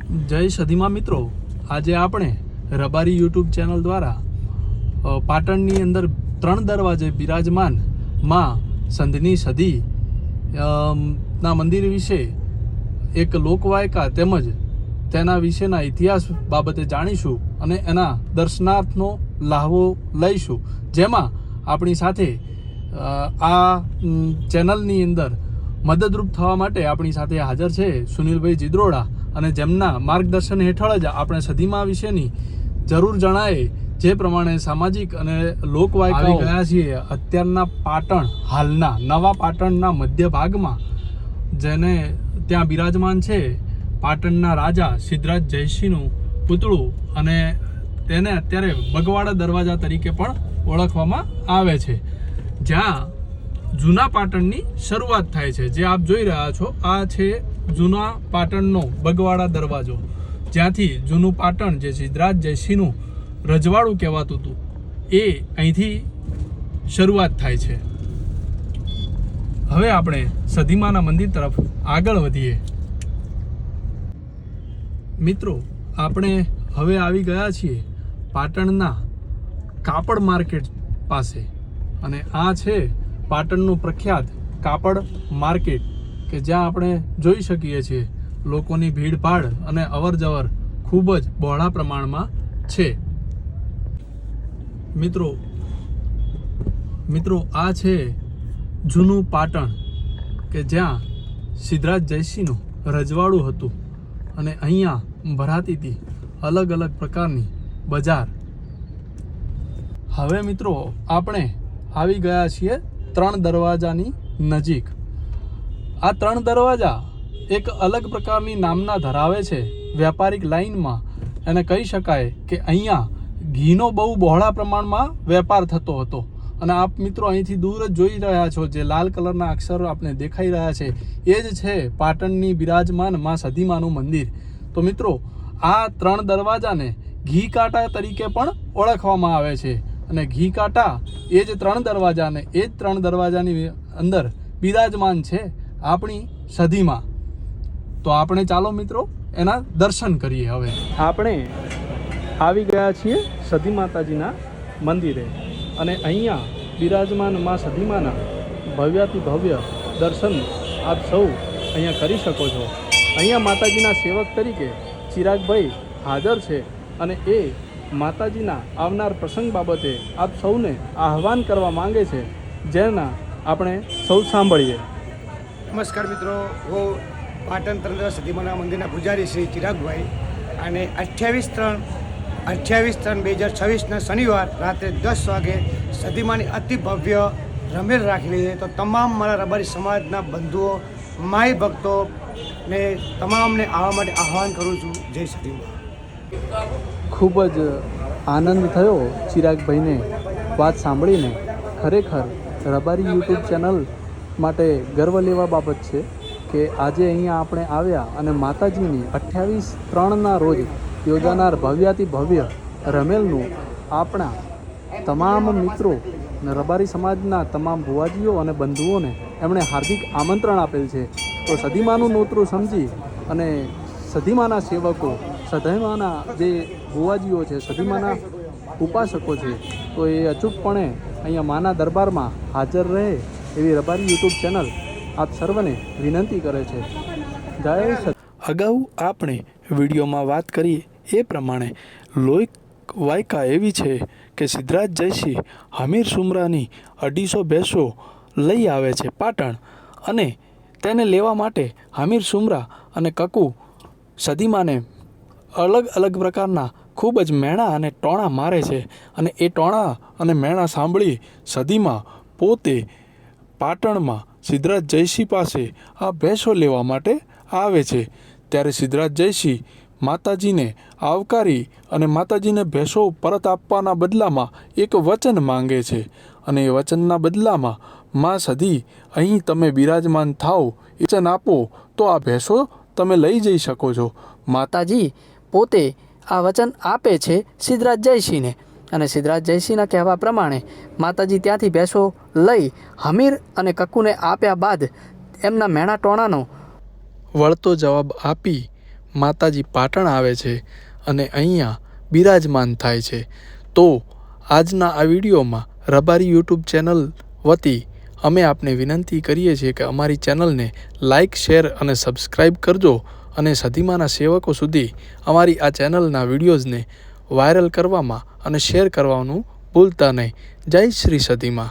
જય સધીમાં મિત્રો, આજે આપણે રબારી યુટ્યુબ ચેનલ દ્વારા પાટણની અંદર 3 દરવાજે બિરાજમાન માં સંધની સધી ના મંદિર વિશે એક લોકવાયકા તેમજ તેના વિશેના ઇતિહાસ બાબતે જાણીશું અને એના દર્શનાર્થનો લાહવો લઈશું, જેમાં આપણી સાથે આ ચેનલની અંદર મદદરૂપ થવા માટે આપણી સાથે હાજર છે સુનિલભાઈ જીદ્રોડા, અને જેમના માર્ગદર્શન હેઠળ જ આપણે સધીમા વિશેની જરૂર જણાય જે પ્રમાણે સામાજિક અને લોકવાયકા આવી ગયા છીએ. અત્યારના પાટણ, હાલના નવા પાટણના મધ્ય ભાગમાં જેને ત્યાં બિરાજમાન છે પાટણના રાજા સિદ્ધરાજ જયસિંહનું પૂતળું, અને તેને અત્યારે બગવાડા દરવાજા તરીકે પણ ઓળખવામાં આવે છે, જ્યાં જૂના પાટણની શરૂઆત થાય છે. જે આપ જોઈ રહ્યા છો આ છે જૂના પાટણનો બગવાડા દરવાજો, જ્યાંથી જૂનું પાટણ જે સિદ્ધરાજ જયસિંહનું રજવાડું કહેવાતું હતું એ અહીંથી શરૂઆત થાય છે. હવે આપણે સધીમાના મંદિર તરફ આગળ વધીએ. મિત્રો, આપણે હવે આવી ગયા છીએ પાટણના કાપડ માર્કેટ પાસે, અને આ છે પાટણનું પ્રખ્યાત કાપડ માર્કેટ કે જ્યાં આપણે જોઈ શકીએ છીએ લોકોની ભીડભાડ અને અવરજવર ખૂબ જ બહોળા પ્રમાણમાં છે. મિત્રો આ છે જૂનું પાટણ કે જ્યાં સિદ્ધરાજ જયસિંહનું રજવાડું હતું, અને અહીંયા ભરાતી હતી અલગ અલગ પ્રકારની બજાર. હવે મિત્રો આપણે આવી ગયા છીએ 3 દરવાજાની નજીક. આ 3 દરવાજા એક અલગ પ્રકારની નામના ધરાવે છે વ્યાપારિક લાઇનમાં. એને કહી શકાય કે અહીંયા ઘીનો બહુ બહોળા પ્રમાણમાં વેપાર થતો હતો, અને આપ મિત્રો અહીંથી દૂર જ જોઈ રહ્યા છો જે લાલ કલરના અક્ષરો આપણે દેખાઈ રહ્યા છે એ જ છે પાટણની બિરાજમાન માં સધીમાનું મંદિર. તો મિત્રો આ 3 દરવાજાને ઘી કાંટા તરીકે પણ ઓળખવામાં આવે છે, અને ઘી કાંટા એ જ 3 દરવાજાને એ જ 3 દરવાજાની અંદર બિરાજમાન છે આપણી સધીમાં. તો આપણે ચાલો મિત્રો એના દર્શન કરીએ. હવે આપણે આવી ગયા છીએ સધી માતાજીના મંદિરે, અને અહીંયા બિરાજમાન માં સધીમાના ભવ્યાતિ ભવ્ય દર્શન આપ સૌ અહીંયા કરી શકો છો. અહીંયા માતાજીના સેવક તરીકે ચિરાગભાઈ હાજર છે, અને એ માતાજીના આવનાર પ્રસંગ બાબતે આપ સૌને આહવાન કરવા માંગે છે, જેના આપણે સૌ સાંભળીએ. નમસ્કાર મિત્રો, હું પાટણ ત્રણ સધીમાના મંદિરના પૂજારી શ્રી ચિરાગભાઈ, અને 28/3/2026ના શનિવાર રાત્રે 10 વાગે સધીમાની અતિ ભવ્ય રમેલ રાખેલી છે. તો તમામ મારા રબારી સમાજના બંધુઓ, માઈ ભક્તો ને તમામને આવવા માટે આહવાન કરું છું. જય સધીમા. ખૂબ જ આનંદ થયો ચિરાગભાઈને વાત સાંભળીને. ખરેખર રબારી યુટ્યુબ ચેનલ માટે ગર્વ લેવા બાબત છે કે આજે અહીંયા આપણે આવ્યા અને માતાજીની 28/3ના રોજ યોજાનાર ભવ્યાતિ ભવ્ય રમેલનું આપણા તમામ મિત્રો, રબારી સમાજના તમામ ભુવાજીઓ અને બંધુઓને એમણે હાર્દિક આમંત્રણ આપેલ છે. તો સધીમાનું નોતરું સમજી અને સધીમાના સેવકો, સધીમાના જે ભુવાજીઓ છે, સધીમાના ઉપાસકો છે, તો એ અચૂકપણે અહીંયા માના દરબારમાં હાજર રહે એવી રબારી યુટ્યુબ ચેનલ આપ સર્વને વિનંતી કરે છે. જય સત. અગાઉ આપણે વિડીયોમાં વાત કરી એ પ્રમાણે લોકવાયકા એવી છે કે સિદ્ધરાજ જયસિંહ હમીર સુમરાની 250 ભેંસો લઈ આવે છે પાટણ, અને તેને લેવા માટે હમીર સુમરા અને કકુ સધીમાને અલગ અલગ પ્રકારના ખૂબ જ મેણા અને ટોણા મારે છે, અને એ ટોણા અને મેણા સાંભળી સધીમા પોતે પાટણમાં સિદ્ધરાજ જયસિંહ પાસે આ ભેંસો લેવા માટે આવે છે. ત્યારે સિદ્ધરાજ જયસિંહ માતાજીને આવકારી અને માતાજીને ભેંસો પરત આપવાના બદલામાં એક વચન માંગે છે, અને એ વચનના બદલામાં માં સધી અહીં તમે બિરાજમાન થાઓ, એ વચન આપો તો આ ભેંસો તમે લઈ જઈ શકો છો. માતાજી પોતે આ વચન આપે છે સિદ્ધરાજ જયસિંહને, અને સિદ્ધરાજ જયસિંહના કહેવા પ્રમાણે માતાજી ત્યાંથી ભેંસો લઈ હમીર અને કક્કુને આપ્યા બાદ એમના મેણા ટોણાનો વળતો જવાબ આપી માતાજી પાટણ આવે છે અને અહીંયા બિરાજમાન થાય છે. તો આજના આ વિડીયોમાં રબારી યુટ્યુબ ચેનલ વતી અમે આપને વિનંતી કરીએ છીએ કે અમારી ચેનલને લાઇક, શેર અને સબસ્ક્રાઈબ કરજો અને સધીમાના સેવકો સુધી અમારી આ ચેનલના વિડીયોઝને વાયરલ કરવામાં અને શેર કરવાનું ભૂલતા નહીં. જય શ્રી સધીમા.